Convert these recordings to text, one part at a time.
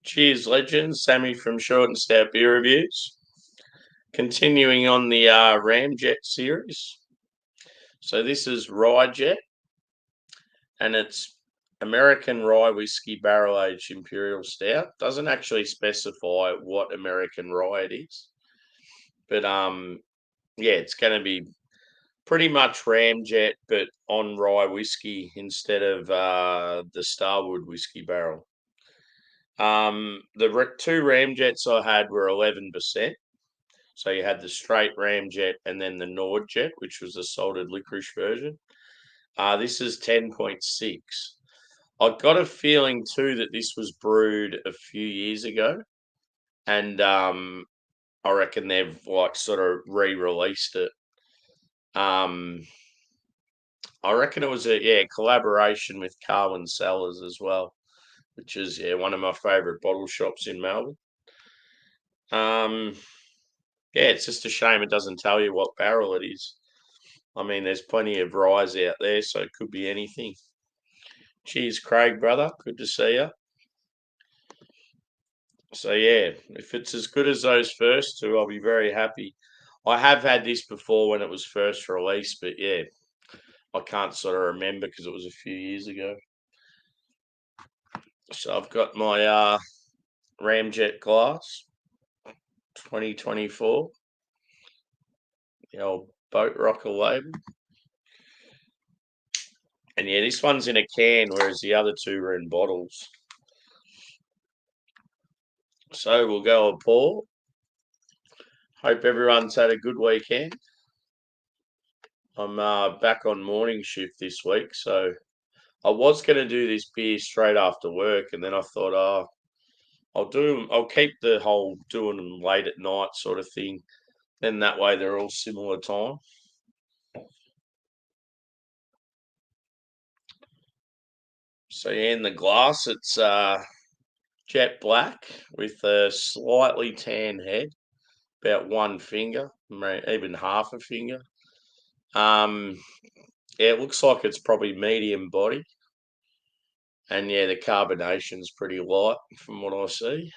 Cheers, legends. Sammy from Short and Stout Beer Reviews. Continuing on the RYEJET series. So this is RYEJET, and it's American Rye Whiskey Barrel Aged Imperial Stout. Doesn't actually specify what American rye it is, but yeah, it's going to be pretty much RYEJET, but on rye whiskey instead of the Starwood whiskey barrel. The two RYEJETs I had were 11%. So you had the straight RYEJET and then the NORDJET, which was the salted licorice version. This is 10.6. I got a feeling too that this was brewed a few years ago, and I reckon they've like sort of re-released it. I reckon it was a collaboration with Carwyn Cellars as well, which is one of my favourite bottle shops in Melbourne. Yeah, it's just a shame it doesn't tell you what barrel it is. I mean, there's plenty of ryes out there, so it could be anything. Cheers, Craig, brother. Good to see you. So, yeah, if it's as good as those first two, I'll be very happy. I have had this before when it was first released, but yeah, I can't sort of remember because it was a few years ago. So I've got my RYEJET glass, 2024, the old Boatrocker label. And yeah, this one's in a can, whereas the other two are in bottles. So we'll go a pour. Hope everyone's had a good weekend. I'm back on morning shift this week, so I was going to do this beer straight after work, and then I thought, I'll keep the whole doing them late at night sort of thing. Then that way they're all similar time. So yeah, in the glass, it's jet black with a slightly tan head, about one finger, even half a finger. Yeah, it looks like it's probably medium body. And yeah, the carbonation's pretty light from what I see.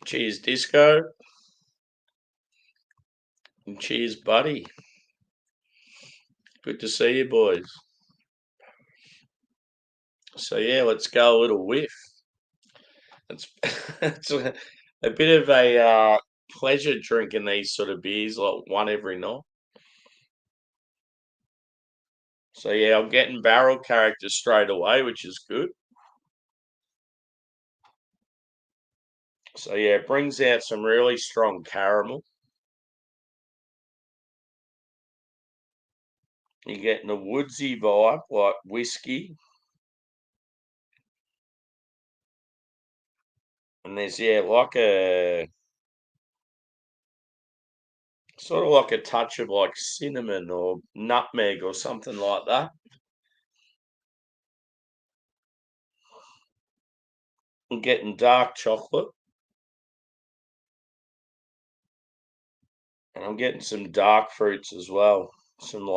Cheers, Disco. And cheers, buddy. Good to see you, boys. So yeah, let's go a little whiff. It's a bit of a pleasure drinking these sort of beers, like one every night. So yeah, I'm getting barrel character straight away, which is good. So yeah, it brings out some really strong caramel. You're getting a woodsy vibe, like whiskey. And there's like a sort of like a touch of like cinnamon or nutmeg or something like that. I'm getting dark chocolate. And I'm getting some dark fruits as well. Some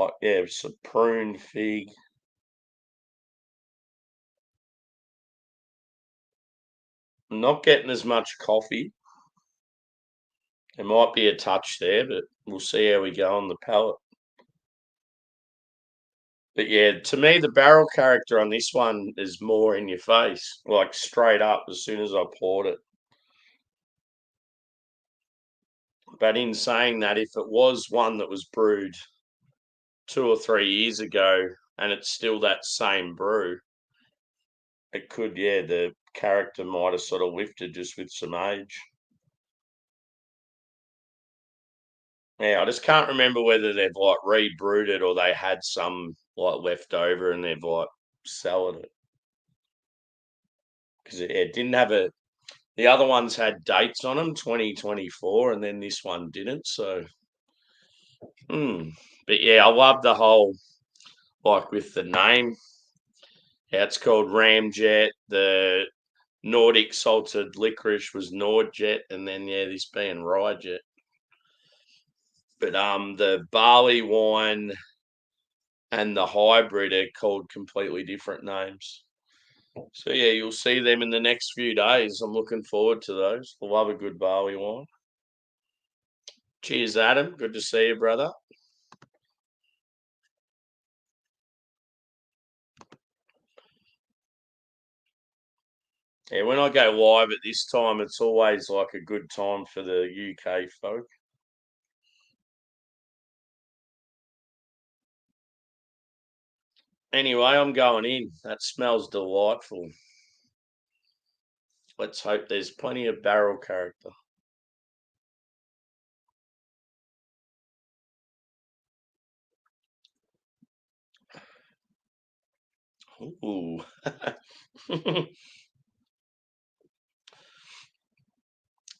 some prune, fig. I'm not getting as much coffee. There might be a touch there, but we'll see how we go on the palate. But yeah, to me, the barrel character on this one is more in your face, like straight up as soon as I poured it. But in saying that, if it was one that was brewed 2 or 3 years ago and it's still that same brew, it could, the character might have sort of lifted just with some age. Yeah, I just can't remember whether they've like rebrewed it or they had some like left over and they've like cellared it. Because it didn't have the other ones had dates on them, 2024, and then this one didn't. So, but yeah, I love the whole, like with the name. Yeah, it's called RYEJET. The Nordic salted licorice was NORDJET, and then this being RYEJET. But the barley wine and the hybrid are called completely different names. So yeah, you'll see them in the next few days. I'm looking forward to those. Love a good barley wine. Cheers, Adam. Good to see you, brother. Yeah, when I go live at this time, it's always like a good time for the UK folk. Anyway, I'm going in. That smells delightful. Let's hope there's plenty of barrel character. Ooh.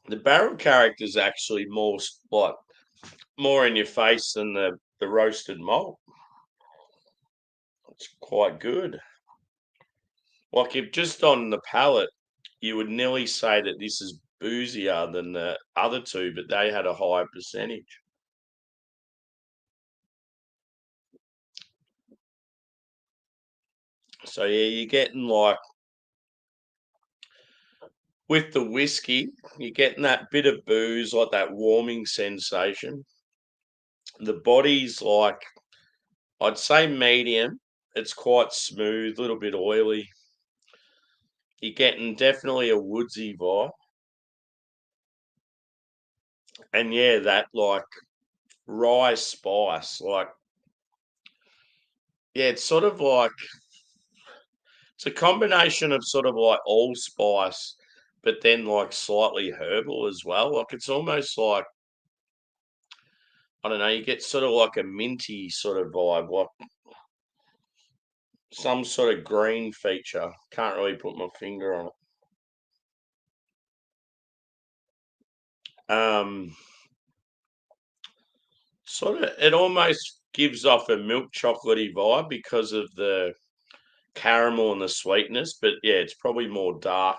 The barrel character is actually like more in your face than the roasted malt. It's quite good. Like if just on the palate, you would nearly say that this is boozier than the other two, but they had a higher percentage. So yeah, you're getting like with the whiskey, you're getting that bit of booze, like that warming sensation. The body's like I'd say medium. It's quite smooth, a little bit oily. You're getting definitely a woodsy vibe. And yeah, that like rye spice, like yeah, it's sort of like it's a combination of sort of like allspice, but then like slightly herbal as well. Like it's almost like I don't know, you get sort of like a minty sort of vibe, like some sort of green feature. Can't really put my finger on it. Sort of, it almost gives off a milk chocolatey vibe because of the caramel and the sweetness, but yeah, it's probably more dark.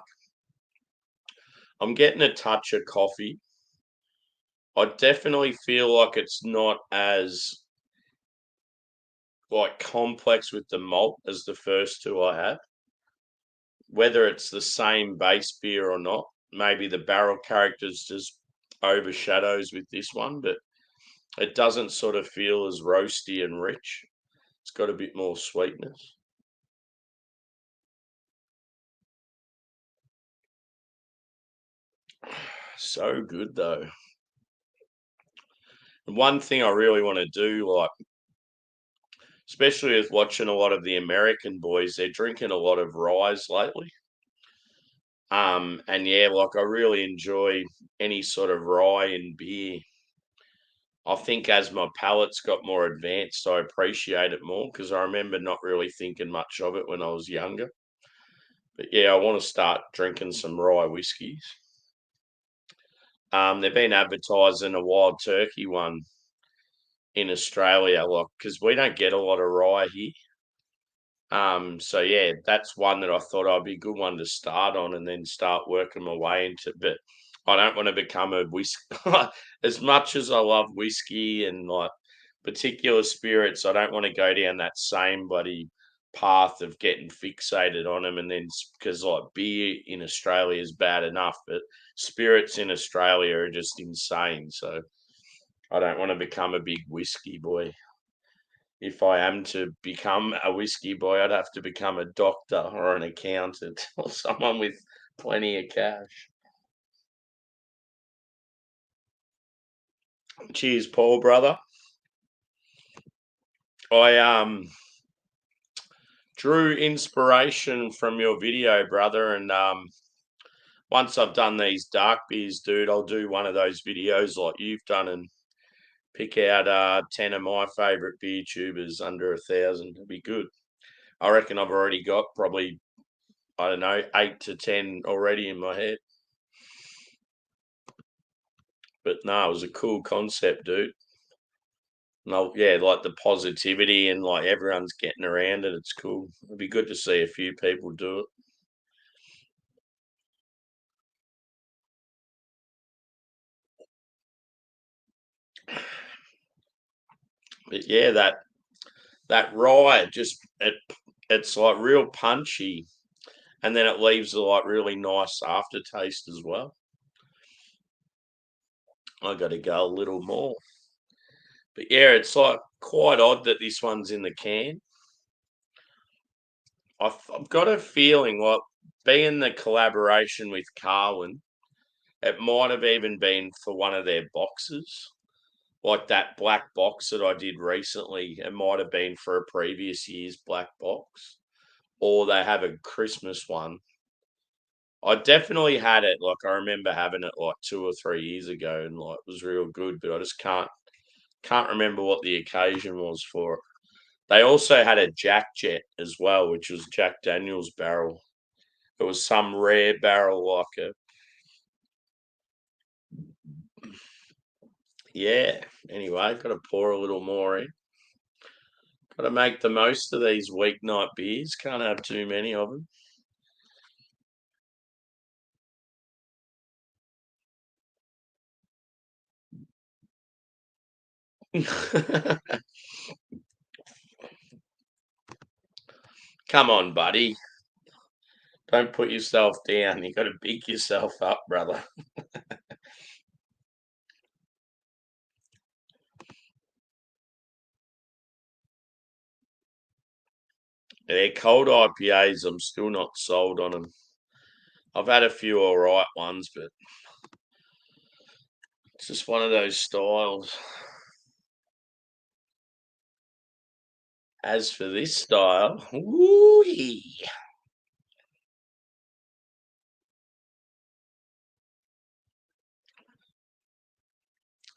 I'm getting a touch of coffee. I definitely feel like it's not as like complex with the malt as the first two I had. Whether it's the same base beer or not, maybe the barrel characters just overshadows with this one, but it doesn't sort of feel as roasty and rich. It's got a bit more sweetness. So good though. And one thing I really want to do, like especially with watching a lot of the American boys, they're drinking a lot of ryes lately. And yeah, like I really enjoy any sort of rye in beer. I think as my palate's got more advanced, I appreciate it more because I remember not really thinking much of it when I was younger. But yeah, I want to start drinking some rye whiskies. They've been advertising a wild turkey one in Australia, like because we don't get a lot of rye here. So yeah, that's one that I thought I'd be a good one to start on and then start working my way into. But I don't want to become a whiskey as much as I love whiskey and like particular spirits. I don't want to go down that same bloody path of getting fixated on them and then because like beer in Australia is bad enough, but spirits in Australia are just insane. So I don't want to become a big whiskey boy. If I am to become a whiskey boy, I'd have to become a doctor or an accountant or someone with plenty of cash. Cheers, Paul, brother. I drew inspiration from your video, brother, and once I've done these dark beers, dude, I'll do one of those videos like you've done and pick out 10 of my favorite beer tubers under 1,000. It'd be good. I reckon I've already got probably I don't know 8 to 10 already in my head. But no, it was a cool concept, dude. No, yeah, like the positivity and like everyone's getting around it. It's cool. It'd be good to see a few people do it. But yeah, that rye just it's like real punchy and then it leaves a like really nice aftertaste as well. I got to go a little more, but yeah, it's like quite odd that this one's in the can. I've got a feeling like being the collaboration with Carwin, it might have even been for one of their boxes. Like that black box that I did recently, it might have been for a previous year's black box, or they have a Christmas one. I definitely had it. Like I remember having it like 2 or 3 years ago, and like it was real good. But I just can't remember what the occasion was for it. They also had a RYEJET as well, which was Jack Daniel's barrel. It was some rare barrel like a yeah. Anyway, got to pour a little more in. Got to make the most of these weeknight beers. Can't have too many of them. Come on, buddy. Don't put yourself down. You got to pick yourself up, brother. They're cold IPAs. I'm still not sold on them. I've had a few all right ones, but it's just one of those styles. As for this style, woo-wee.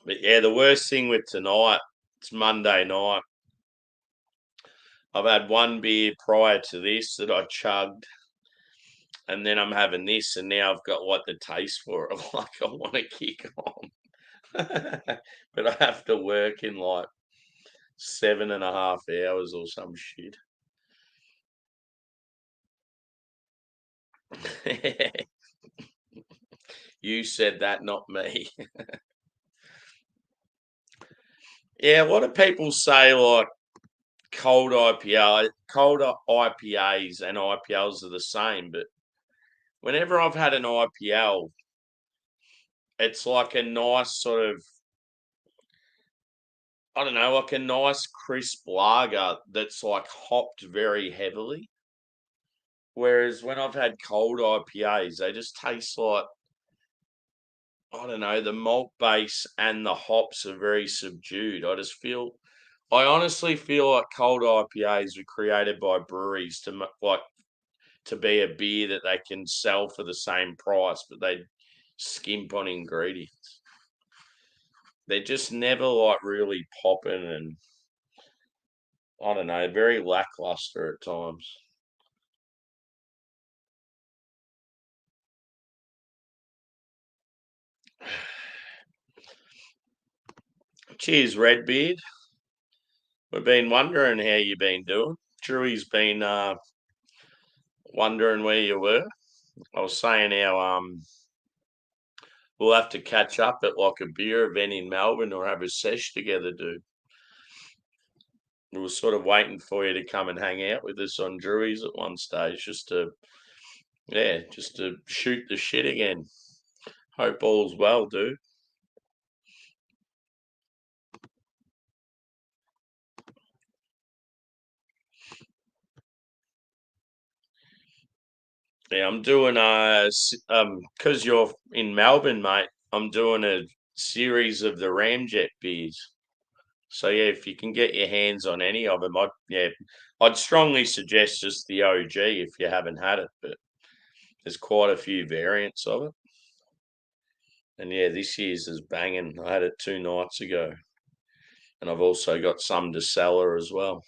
But yeah, the worst thing with tonight, it's Monday night. I've had one beer prior to this that I chugged, and then I'm having this, and now I've got like the taste for it. Like I want to kick on, but I have to work in like 7.5 hours or some shit. You said that, not me. Yeah, a lot of people say like cold IPAs and IPLs are the same, but whenever I've had an IPL, it's like a nice sort of, I don't know, like a nice crisp lager that's like hopped very heavily. Whereas when I've had cold IPAs, they just taste like, I don't know, the malt base and the hops are very subdued. I honestly feel like cold IPAs were created by breweries like to be a beer that they can sell for the same price, but they skimp on ingredients. They're just never like really popping, and I don't know, very lackluster at times. Cheers, Redbeard. We've been wondering how you been doing. Drew's been wondering where you were. I was saying how we'll have to catch up at like a beer event in Melbourne or have a sesh together, dude. We were sort of waiting for you to come and hang out with us on Drew's at one stage, just to shoot the shit again. Hope all's well, dude. Yeah, I'm doing because you're in Melbourne, mate. I'm doing a series of the Ramjet beers. So yeah, if you can get your hands on any of them, I'd strongly suggest just the OG if you haven't had it. But there's quite a few variants of it, and yeah, this year's is banging. I had it 2 nights ago, and I've also got some to cellar as well.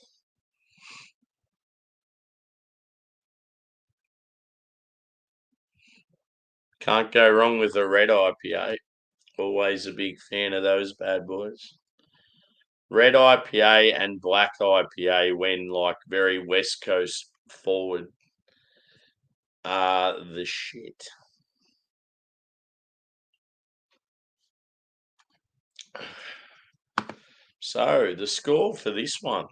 Can't go wrong with a red IPA. Always a big fan of those bad boys. Red IPA and black IPA when like very West Coast forward are the shit. So the score for this one.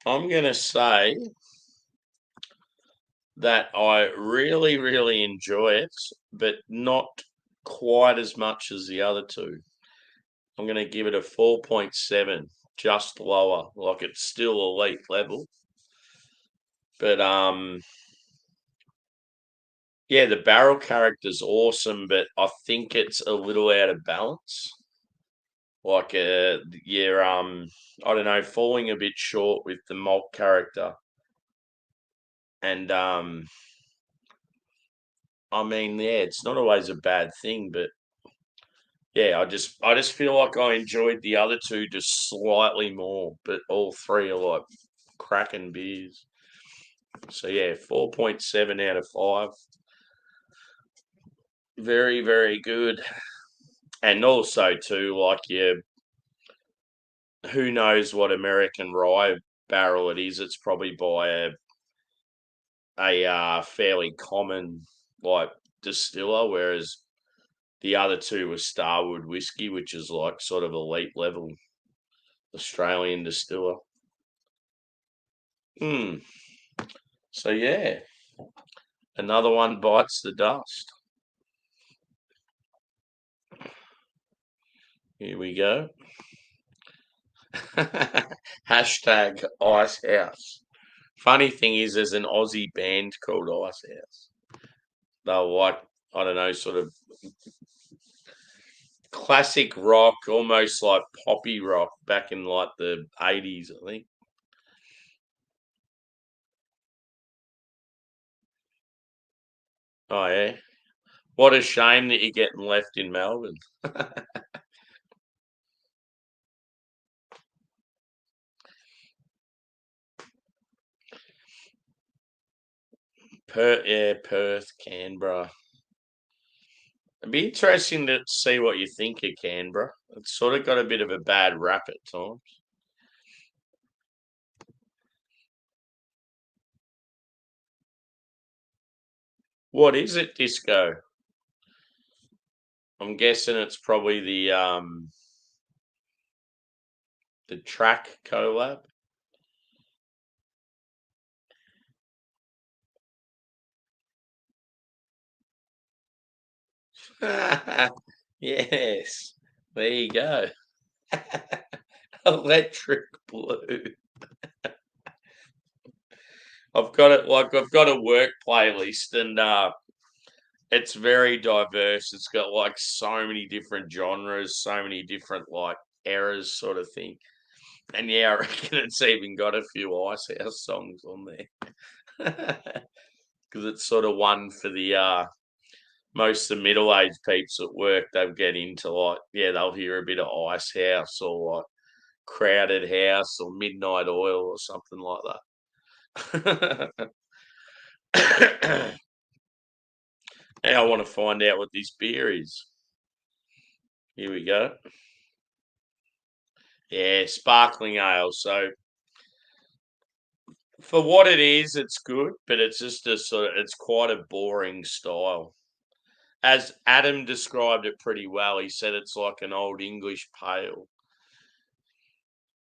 I'm going to say that I really, really enjoy it, but not quite as much as the other two. I'm going to give it a 4.7, just lower. Like it's still elite level. But yeah, the barrel character's awesome, but I think it's a little out of balance. Like you're I don't know, falling a bit short with the malt character. And I mean, yeah, it's not always a bad thing, but yeah, I just feel like I enjoyed the other two just slightly more, but all three are like cracking beers. So yeah, 4.7 out of 5. Very, very good. And also too, like who knows what American rye barrel it is. It's probably by a fairly common like distiller, whereas the other two were Starwood whiskey, which is like sort of elite level Australian distiller. Hmm. So yeah, another one bites the dust. Here we go. Hashtag Ice House. Funny thing is, there's an Aussie band called Ice House. They're like, I don't know, sort of classic rock, almost like poppy rock back in like the 80s, I think. Oh, yeah. What a shame that you're getting left in Melbourne. Perth, Canberra. It'd be interesting to see what you think of Canberra. It's sort of got a bit of a bad rap at times. What is it, Disco? I'm guessing it's probably the track collab. Yes. There you go. Electric Blue. I've got a work playlist and it's very diverse. It's got like so many different genres, so many different like eras sort of thing. And yeah, I reckon it's even got a few Ice House songs on there. Because it's sort of one for the most of the middle aged peeps at work, they'll get into like, yeah, they'll hear a bit of Ice House or like Crowded House or Midnight Oil or something like that. Now I want to find out what this beer is. Here we go. Yeah, sparkling ale. So for what it is, it's good, but it's just a sort of it's quite a boring style. As Adam described it pretty well, he said it's like an old English pale.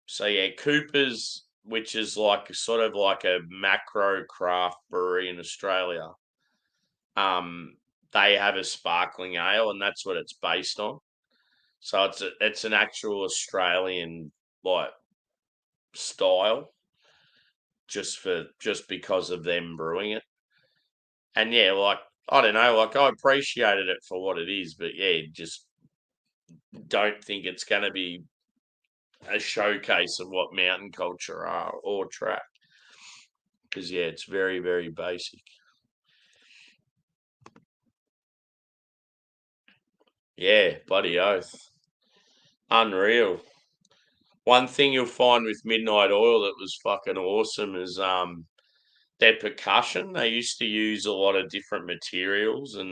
So yeah, Cooper's, which is like sort of like a macro craft brewery in Australia, um, they have a sparkling ale, and that's what it's based on. So it's an actual Australian like style, just because of them brewing it. And yeah, like I don't know, like I appreciated it for what it is, but yeah, just don't think it's going to be a showcase of what mountain culture are or track. Because yeah, it's very very basic. Yeah, bloody oath, unreal. One thing you'll find with Midnight Oil that was fucking awesome is their percussion. They used to use a lot of different materials and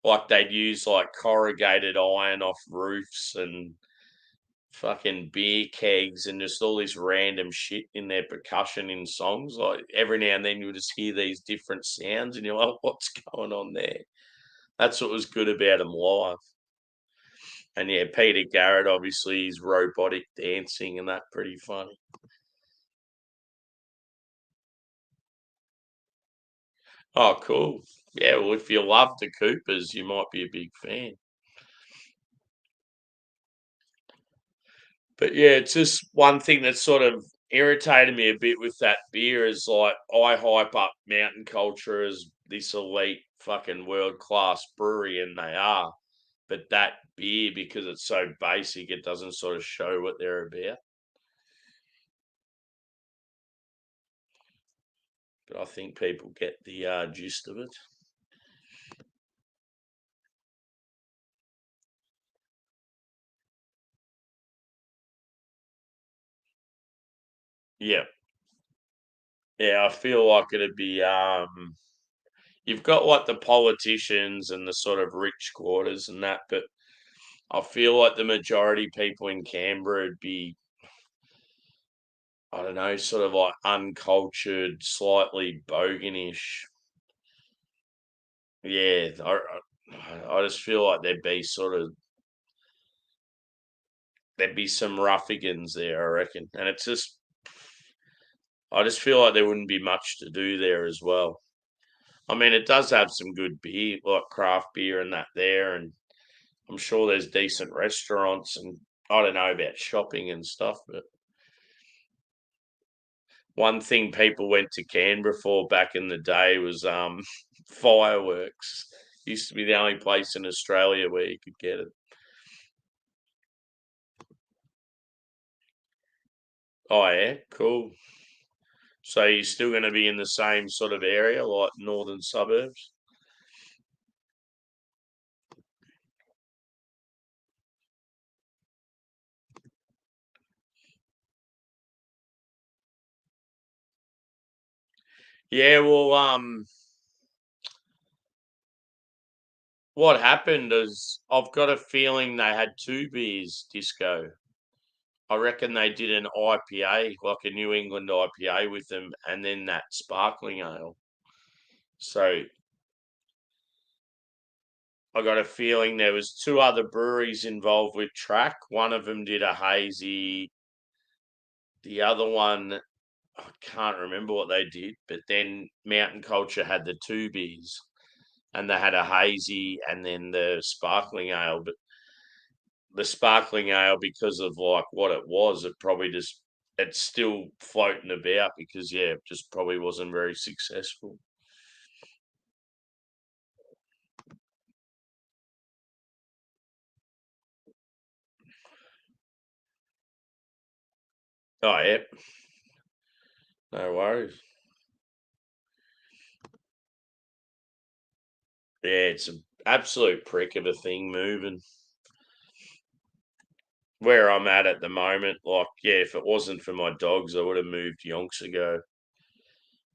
like they'd use like corrugated iron off roofs and fucking beer kegs and just all this random shit in their percussion in songs. Like every now and then you'll just hear these different sounds and you're like, what's going on there? That's what was good about them live. And yeah, Peter Garrett obviously is robotic dancing and that pretty funny. Oh, cool. Yeah, well, if you love the Coopers, you might be a big fan. But yeah, it's just one thing that sort of irritated me a bit with that beer is like I hype up Mountain Culture as this elite fucking world class brewery, and they are. But that beer, because it's so basic, it doesn't sort of show what they're about. But I think people get the gist of it. Yeah, yeah. I feel like it'd be you've got like the politicians and the sort of rich quarters and that, but I feel like the majority people in Canberra would be, I don't know, sort of like uncultured, slightly boganish. Yeah, I just feel like there'd be some ruffians there, I reckon, and it's just I just feel like there wouldn't be much to do there as well. I mean, it does have some good beer, like craft beer and that there, and I'm sure there's decent restaurants, and I don't know about shopping and stuff, but one thing people went to Canberra for back in the day was fireworks. Used to be the only place in Australia where you could get it. Oh yeah, cool. So you're still going to be in the same sort of area, like northern suburbs? Yeah, well, what happened is I've got a feeling they had two beers, Disco. I reckon they did an IPA, like a New England IPA with them, and then that sparkling ale. So I got a feeling there was two other breweries involved with track. One of them did a hazy. The other one, I can't remember what they did, but then Mountain Culture had the two beers, and they had a hazy and then the sparkling ale. But the sparkling ale, because of like what it was, it probably just it's still floating about because yeah, it just probably wasn't very successful. Oh yeah, no worries. Yeah, it's an absolute prick of a thing moving. Where I'm at the moment, like, yeah, if it wasn't for my dogs, I would have moved yonks ago.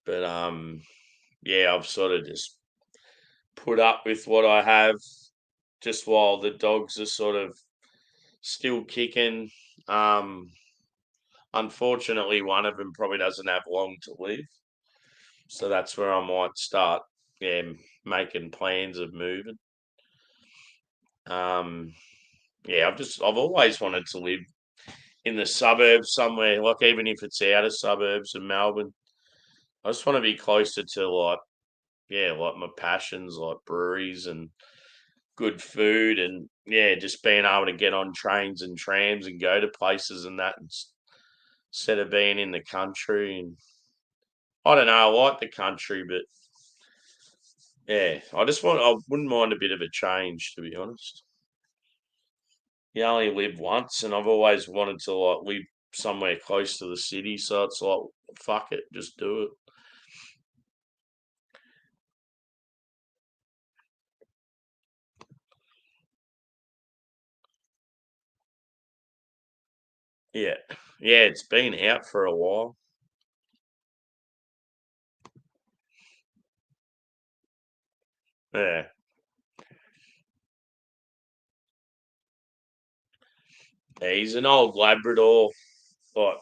But yeah, I've sort of just put up with what I have, just while the dogs are sort of still kicking. Um, Unfortunately, one of them probably doesn't have long to live, so that's where I might start, yeah, making plans of moving. Um, yeah, I've always wanted to live in the suburbs somewhere, like even if it's out of suburbs of Melbourne. I just want to be closer to like, yeah, like my passions, like breweries and good food, and yeah, just being able to get on trains and trams and go to places and that instead of being in the country. And I don't know, I like the country, but yeah, I wouldn't mind a bit of a change, to be honest. You only live once, and I've always wanted to like live somewhere close to the city, so it's like, fuck it, just do it. Yeah, yeah, it's been out for a while. Yeah, yeah, he's an old Labrador, like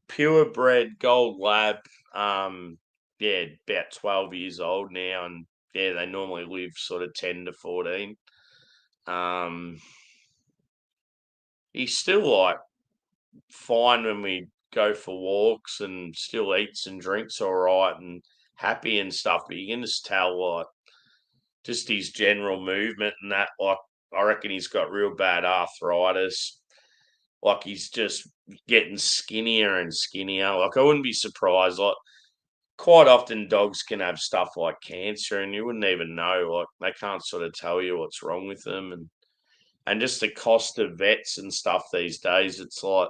purebred gold lab. Um, yeah, about 12 years old now, and yeah, they normally live sort of 10 to 14. Um, he's still like fine when we go for walks, and still eats and drinks all right, and happy and stuff, but you can just tell like just his general movement and that. Like I reckon he's got real bad arthritis. Like he's just getting skinnier and skinnier. Like I wouldn't be surprised. Like quite often dogs can have stuff like cancer and you wouldn't even know. Like they can't sort of tell you what's wrong with them, and just the cost of vets and stuff these days. It's like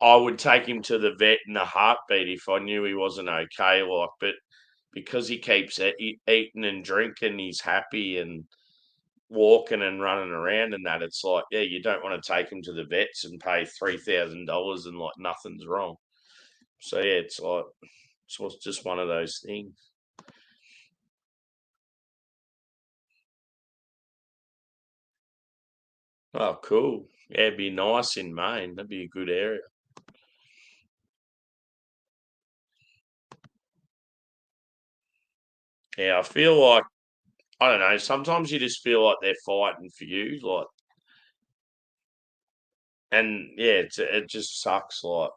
I would take him to the vet in a heartbeat if I knew he wasn't okay. Like, but because he keeps eating and drinking, he's happy and walking and running around and that. It's like, yeah, you don't want to take him to the vets and pay $3,000 and like nothing's wrong. So yeah, it's like it's just one of those things. Oh, cool. Yeah, it'd be nice in Maine. That'd be a good area. Yeah, I feel like I don't know. Sometimes you just feel like they're fighting for you, like, and yeah, it just sucks, like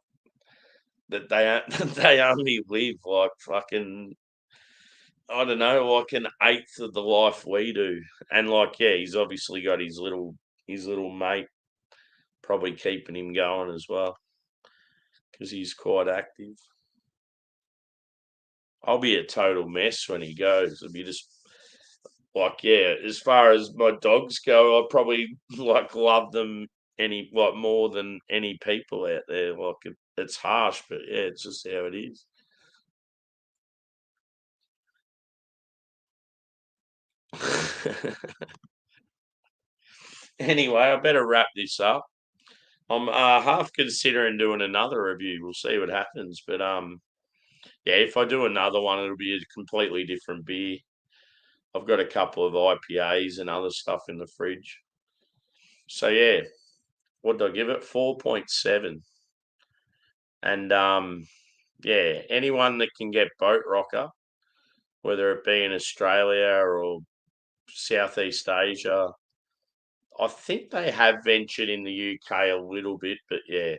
that they only live like fucking I don't know, like an eighth of the life we do, and like yeah, he's obviously got his little mate probably keeping him going as well because he's quite active. I'll be a total mess when he goes. It'll be just like yeah, as far as my dogs go, I probably like love them any like more than any people out there. Like it's harsh, but yeah, it's just how it is. Anyway, I better wrap this up. I'm half considering doing another review. We'll see what happens, but yeah, if I do another one, it'll be a completely different beer. I've got a couple of IPAs and other stuff in the fridge. So yeah, what did I give it? 4.7. And yeah, anyone that can get Boatrocker, whether it be in Australia or Southeast Asia, I think they have ventured in the UK a little bit, but yeah,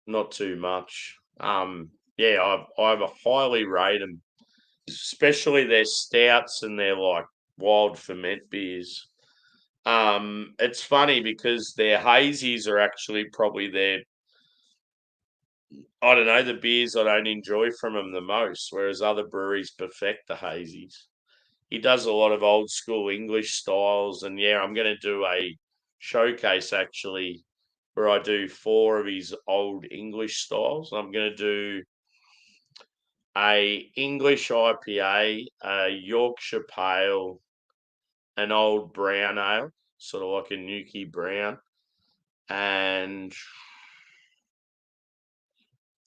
not too much. Yeah, I've highly rate them, especially their stouts and their like wild ferment beers. It's funny because their hazies are actually probably their I don't know, the beers I don't enjoy from him the most, whereas other breweries perfect the hazies. He does a lot of old school English styles, and yeah, I'm going to do a showcase actually where I do four of his old English styles. I'm going to do a English IPA, a Yorkshire Pale, an old brown ale, sort of like a Nuki Brown, and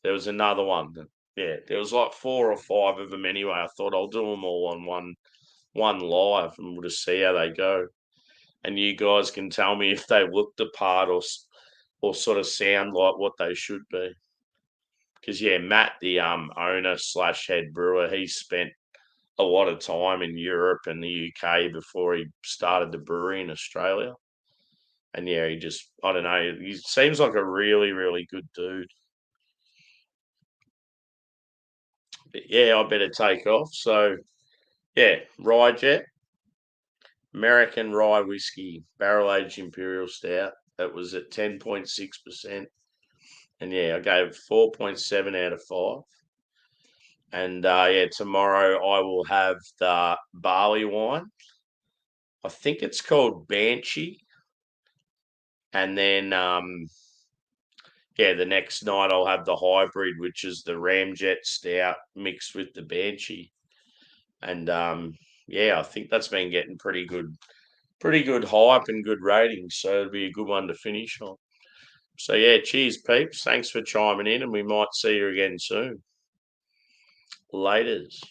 there was another one. Yeah, there was like four or five of them anyway. I thought I'll do them all on one live, and we'll just see how they go. And you guys can tell me if they look the part or sort of sound like what they should be. Because yeah, Matt, the owner slash head brewer, he spent a lot of time in Europe and the UK before he started the brewery in Australia. And yeah, he just I don't know, he seems like a really, really good dude. But yeah, I better take off. So yeah, RYEJET, American rye whiskey, barrel aged imperial stout. That was at 10.6%. And yeah, I gave 4.7 out of 5. And yeah, tomorrow I will have the barley wine. I think it's called Banshee. And then yeah, the next night I'll have the hybrid, which is the Ramjet Stout mixed with the Banshee. And yeah, I think that's been getting pretty good hype and good ratings. So it'll be a good one to finish on. So yeah, cheers, peeps. Thanks for chiming in, and we might see you again soon. Laters.